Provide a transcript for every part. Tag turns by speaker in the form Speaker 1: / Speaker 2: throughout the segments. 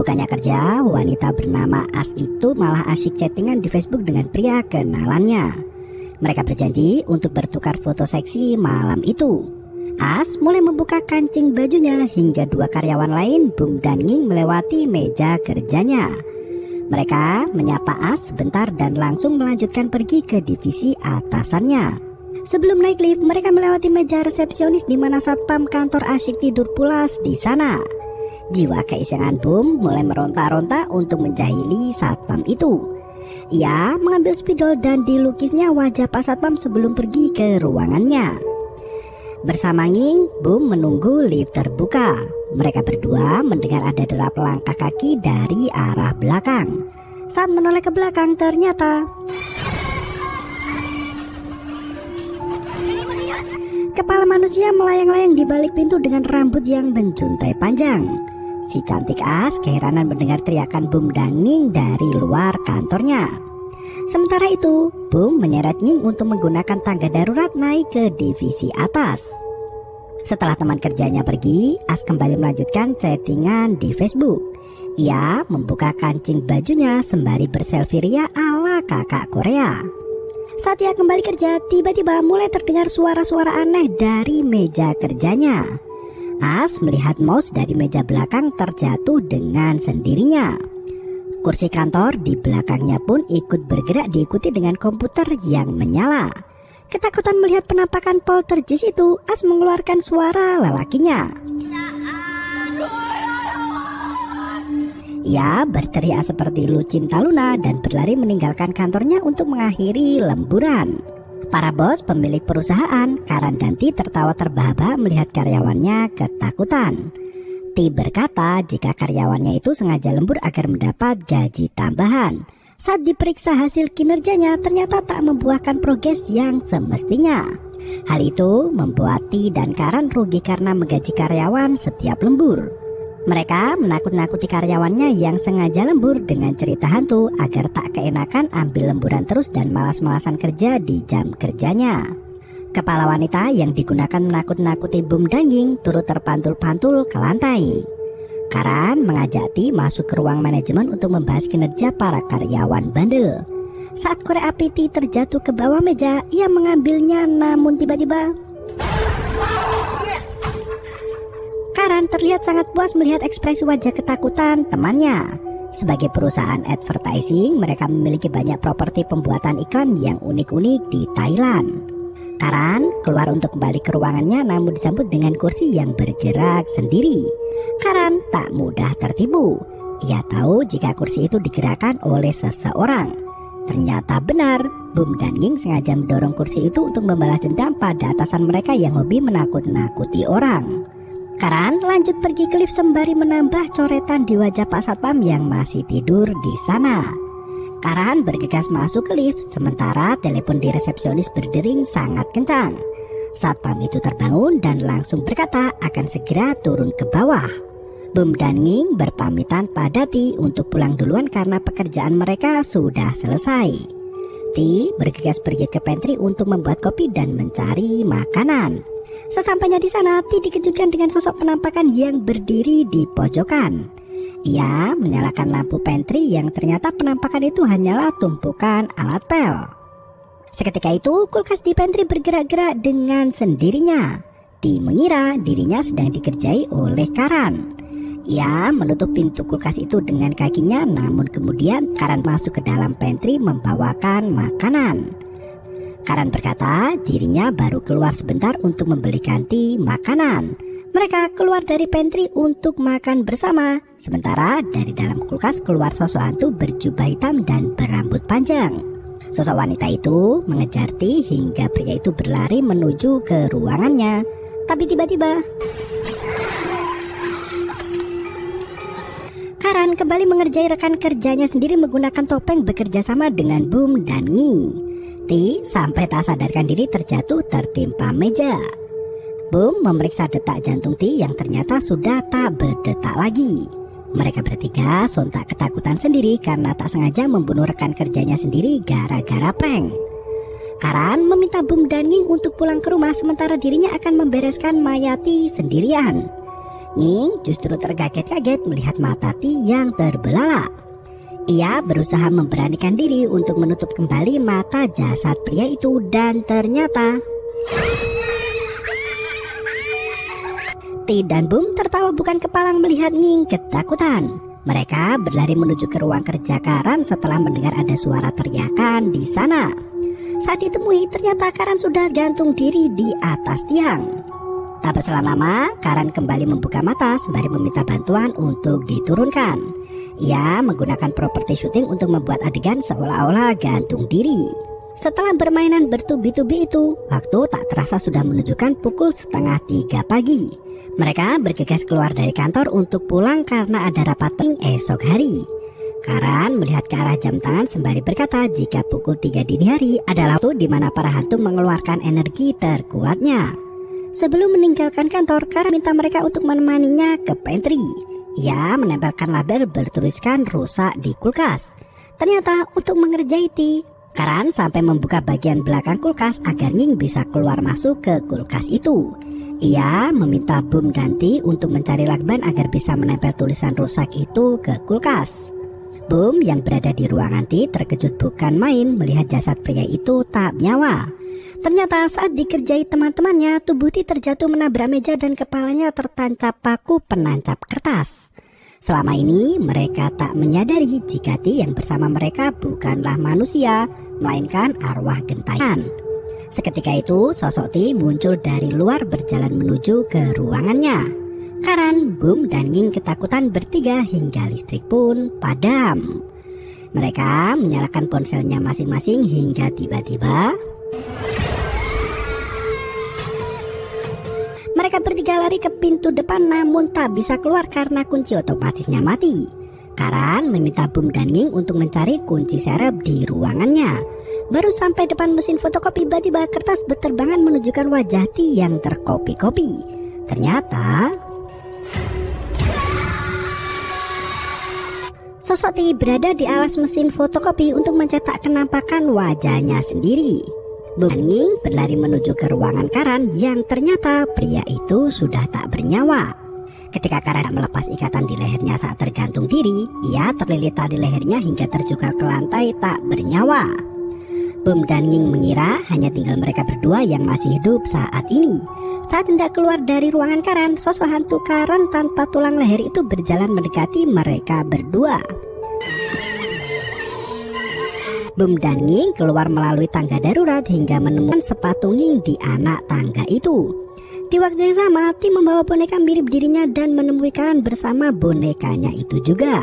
Speaker 1: Bukannya kerja, wanita bernama As itu malah asyik chattingan di Facebook dengan pria kenalannya. Mereka berjanji untuk bertukar foto seksi malam itu. As mulai membuka kancing bajunya hingga dua karyawan lain, Bum dan Nging, melewati meja kerjanya. Mereka menyapa As sebentar dan langsung melanjutkan pergi ke divisi atasannya. Sebelum naik lift, mereka melewati meja resepsionis di mana satpam kantor asyik tidur pulas di sana. Jiwa keisengan Bum mulai meronta-ronta untuk menjahili satpam itu. Ia mengambil spidol dan dilukisnya wajah Pak Satpam sebelum pergi ke ruangannya. Bersama Nging, Bum menunggu lift terbuka. Mereka berdua mendengar ada derap langkah kaki dari arah belakang. Saat menoleh ke belakang, ternyata kepala manusia melayang-layang di balik pintu dengan rambut yang menjuntai panjang. Si cantik As keheranan mendengar teriakan Bum dan Nging dari luar kantornya. Sementara itu, Bum menyeret Nging untuk menggunakan tangga darurat naik ke divisi atas. Setelah teman kerjanya pergi, As kembali melanjutkan chattingan di Facebook. Ia membuka kancing bajunya sembari berselfie ria ala kakak Korea. Saat ia kembali kerja, tiba-tiba mulai terdengar suara-suara aneh dari meja kerjanya. As melihat mouse dari meja belakang terjatuh dengan sendirinya. Kursi kantor di belakangnya pun ikut bergerak diikuti dengan komputer yang menyala. Ketakutan melihat penampakan poltergeist itu, As mengeluarkan suara lelakinya. Ia berteriak seperti Lucinta Luna dan berlari meninggalkan kantornya untuk mengakhiri lemburan. Para bos pemilik perusahaan, Karan dan Ti, tertawa terbahak-bahak melihat karyawannya ketakutan. Ti berkata jika karyawannya itu sengaja lembur agar mendapat gaji tambahan. Saat diperiksa hasil kinerjanya ternyata tak membuahkan progres yang semestinya. Hal itu membuat Ti dan Karan rugi karena menggaji karyawan setiap lembur. Mereka menakut-nakuti karyawannya yang sengaja lembur dengan cerita hantu agar tak keenakan ambil lemburan terus dan malas-malasan kerja di jam kerjanya. Kepala wanita yang digunakan menakut-nakuti Bum dan Nging turut terpantul-pantul ke lantai. Karan mengajak Ti masuk ke ruang manajemen untuk membahas kinerja para karyawan bandel. Saat korek api Ti terjatuh ke bawah meja, ia mengambilnya namun tiba-tiba Karan terlihat sangat puas melihat ekspresi wajah ketakutan temannya. Sebagai perusahaan advertising, mereka memiliki banyak properti pembuatan iklan yang unik-unik di Thailand. Karan keluar untuk kembali ke ruangannya namun disambut dengan kursi yang bergerak sendiri. Karan tak mudah tertipu. Ia tahu jika kursi itu digerakkan oleh seseorang. Ternyata benar, Bum dan Nging sengaja mendorong kursi itu untuk membalas dendam pada atasan mereka yang hobi menakut-nakuti orang. Karan lanjut pergi ke lift sembari menambah coretan di wajah Pak Satpam yang masih tidur di sana. Karan bergegas masuk ke lift sementara telepon di resepsionis berdering sangat kencang. Satpam itu terbangun dan langsung berkata akan segera turun ke bawah. Bum dan Nging berpamitan pada Ti untuk pulang duluan karena pekerjaan mereka sudah selesai. Ti bergegas pergi ke pantry untuk membuat kopi dan mencari makanan. Sesampainya di sana, Ti dikejutkan dengan sosok penampakan yang berdiri di pojokan. Ia menyalakan lampu pantry yang ternyata penampakan itu hanyalah tumpukan alat pel. Seketika itu, kulkas di pantry bergerak-gerak dengan sendirinya. Ti mengira dirinya sedang dikerjai oleh Karan. Ia menutup pintu kulkas itu dengan kakinya, namun kemudian Karan masuk ke dalam pantry membawakan makanan. Karan berkata dirinya baru keluar sebentar untuk membelikan Ti makanan. Mereka keluar dari pantry untuk makan bersama. Sementara dari dalam kulkas keluar sosok hantu berjubah hitam dan berambut panjang. Sosok wanita itu mengejar Ti hingga pria itu berlari menuju ke ruangannya. Tapi tiba-tiba Karan kembali mengerjai rekan kerjanya sendiri menggunakan topeng bekerja sama dengan Bum dan Nging. Ti sampai tak sadarkan diri terjatuh tertimpa meja. Bum memeriksa detak jantung Ti yang ternyata sudah tak berdetak lagi. Mereka bertiga sontak ketakutan sendiri karena tak sengaja membunuh rekan kerjanya sendiri gara-gara prank. Karan meminta Bum dan Nging untuk pulang ke rumah sementara dirinya akan membereskan mayat Ti sendirian. Ning justru terkaget-kaget melihat mata Ti yang terbelalak. Ia berusaha memberanikan diri untuk menutup kembali mata jasad pria itu dan ternyata Ti dan Boom tertawa bukan kepalang melihat Ning ketakutan. Mereka berlari menuju ke ruang kerja Karan setelah mendengar ada suara teriakan di sana. Saat ditemui ternyata Karan sudah gantung diri di atas tiang. Tak berselang lama, Karan kembali membuka mata sembari meminta bantuan untuk diturunkan. Ia menggunakan properti syuting untuk membuat adegan seolah-olah gantung diri. Setelah permainan bertubi-tubi itu, waktu tak terasa sudah menunjukkan pukul 2:30 pagi. Mereka bergegas keluar dari kantor untuk pulang karena ada rapat penting esok hari. Karan melihat ke arah jam tangan sembari berkata jika pukul 3 dini hari adalah waktu di mana para hantu mengeluarkan energi terkuatnya. Sebelum meninggalkan kantor, Karan minta mereka untuk menemaninya ke pantry. Ia menempelkan label bertuliskan rusak di kulkas. Ternyata untuk mengerjai Ti, Karan sampai membuka bagian belakang kulkas agar Ning bisa keluar masuk ke kulkas itu. Ia meminta Boom dan Ti untuk mencari lakban agar bisa menempel tulisan rusak itu ke kulkas. Boom yang berada di ruangan Ti terkejut bukan main melihat jasad pria itu tak bernyawa. Ternyata saat dikerjai teman-temannya, tubuh Ti terjatuh menabrak meja dan kepalanya tertancap paku penancap kertas. Selama ini mereka tak menyadari jika Ti yang bersama mereka bukanlah manusia, melainkan arwah gentayangan. Seketika itu sosok Ti muncul dari luar berjalan menuju ke ruangannya. Karan, Boom, dan Ning ketakutan bertiga hingga listrik pun padam. Mereka menyalakan ponselnya masing-masing hingga tiba-tiba mereka bertiga lari ke pintu depan namun tak bisa keluar karena kunci otomatisnya mati. Karan meminta Boom dan Ning untuk mencari kunci serep di ruangannya. Baru sampai depan mesin fotokopi, tiba-tiba kertas berterbangan menunjukkan wajah Ti yang terkopi-kopi. Ternyata sosok Ti berada di alas mesin fotokopi untuk mencetak kenampakan wajahnya sendiri. Boom dan Ning berlari menuju ke ruangan Karan yang ternyata pria itu sudah tak bernyawa. Ketika Karan melepas ikatan di lehernya saat tergantung diri, ia terlilit tali lehernya hingga terjungkal ke lantai tak bernyawa. Boom dan Ning mengira hanya tinggal mereka berdua yang masih hidup saat ini. Saat hendak keluar dari ruangan Karan, sosok hantu Karan tanpa tulang leher itu berjalan mendekati mereka berdua. Boom dan Ning keluar melalui tangga darurat hingga menemukan sepatu Ning di anak tangga itu. Di waktu yang sama, Ti membawa boneka mirip dirinya dan menemui Karan bersama bonekanya itu juga.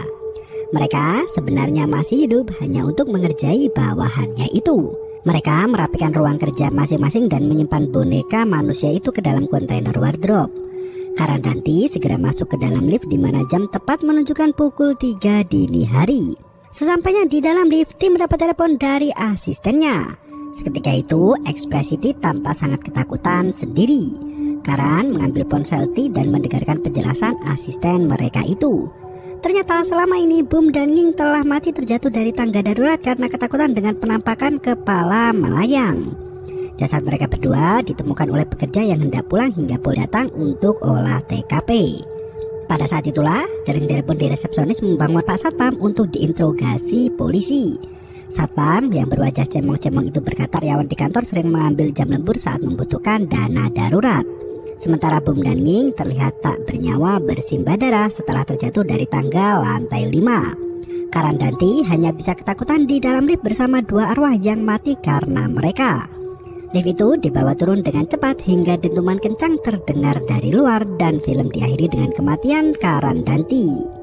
Speaker 1: Mereka sebenarnya masih hidup hanya untuk mengerjai bawahannya itu. Mereka merapikan ruang kerja masing-masing dan menyimpan boneka manusia itu ke dalam kontainer wardrobe. Karan dan Ti segera masuk ke dalam lift di mana jam tepat menunjukkan pukul 3 dini hari. Sesampainya di dalam lift, Ti mendapat telepon dari asistennya. Seketika itu, ekspresi Ti tampak sangat ketakutan sendiri. Karan mengambil ponsel Ti dan mendengarkan penjelasan asisten mereka itu. Ternyata selama ini Boom dan Ning telah mati terjatuh dari tangga darurat karena ketakutan dengan penampakan kepala melayang. Jasad mereka berdua ditemukan oleh pekerja yang hendak pulang hingga Pol datang untuk olah TKP. Pada saat itulah, dering telepon di resepsionis membangun Pak Satpam untuk diinterogasi polisi. Satpam yang berwajah cemong-cemong itu berkata karyawan di kantor sering mengambil jam lembur saat membutuhkan dana darurat. Sementara Boom dan Ning terlihat tak bernyawa bersimbah darah setelah terjatuh dari tangga lantai 5. Karan dan Ti hanya bisa ketakutan di dalam lift bersama dua arwah yang mati karena mereka. Lift itu dibawa turun dengan cepat hingga dentuman kencang terdengar dari luar dan film diakhiri dengan kematian Karan dan Ti.